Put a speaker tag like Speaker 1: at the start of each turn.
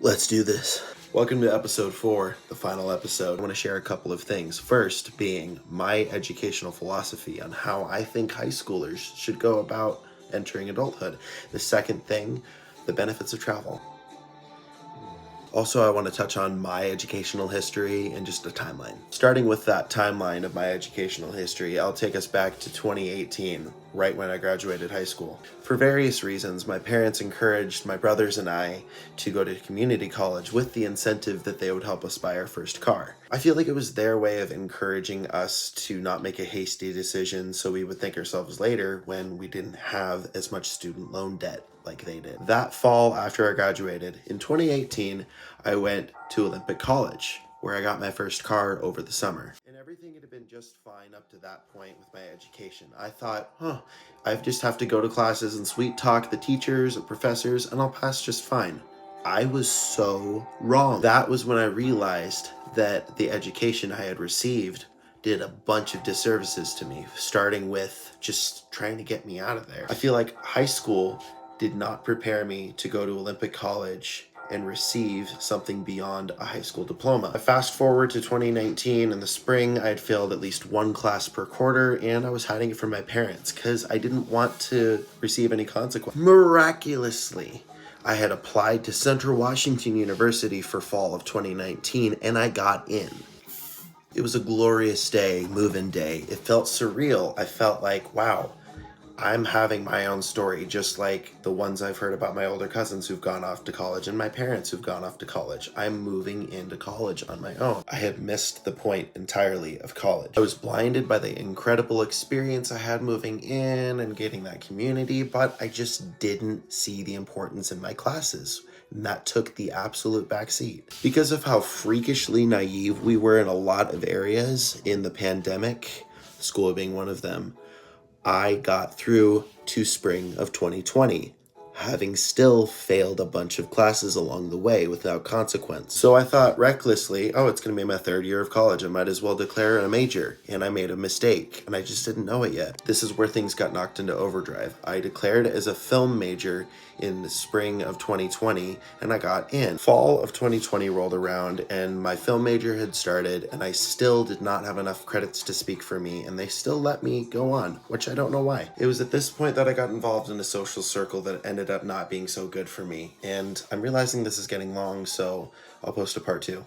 Speaker 1: Let's do this. Welcome to episode 4, the final episode. I want to share a couple of things. First being my educational philosophy on how I think high schoolers should go about entering adulthood. The second thing, the benefits of travel. Also, I want to touch on my educational history and just a timeline. Starting with that timeline of my educational history, I'll take us back to 2018, right when I graduated high school. For various reasons, my parents encouraged my brothers and I to go to community college with the incentive that they would help us buy our first car. I feel like it was their way of encouraging us to not make a hasty decision so we would thank ourselves later when we didn't have as much student loan debt like they did. That fall after I graduated, in 2018, I went to Olympic College, where I got my first car over the summer. And everything had been just fine up to that point with my education. I thought, I just have to go to classes and sweet talk the teachers and professors, and I'll pass just fine. I was so wrong. That was when I realized that the education I had received did a bunch of disservices to me, starting with just trying to get me out of there. I feel like high school did not prepare me to go to Olympic College and receive something beyond a high school diploma. I fast forward to 2019. In the spring, I had failed at least one class per quarter, and I was hiding it from my parents because I didn't want to receive any consequence. Miraculously, I had applied to Central Washington University for fall of 2019, and I got in. It was a glorious day, move-in day. It felt surreal. I felt like, wow, I'm having my own story, just like the ones I've heard about my older cousins who've gone off to college and my parents who've gone off to college. I'm moving into college on my own. I had missed the point entirely of college. I was blinded by the incredible experience I had moving in and getting that community, but I just didn't see the importance in my classes. And that took the absolute backseat. Because of how freakishly naive we were in a lot of areas in the pandemic, school being one of them, I got through to spring of 2020, having still failed a bunch of classes along the way without consequence. So I thought recklessly, it's going to be my third year of college. I might as well declare a major. And I made a mistake, and I just didn't know it yet. This is where things got knocked into overdrive. I declared as a film major in the spring of 2020, and I got in. Fall of 2020 rolled around, and my film major had started, and I still did not have enough credits to speak for me, and they still let me go on, which I don't know why. It was at this point that I got involved in a social circle that ended up not being so good for me, and I'm realizing this is getting long, so I'll post a part 2.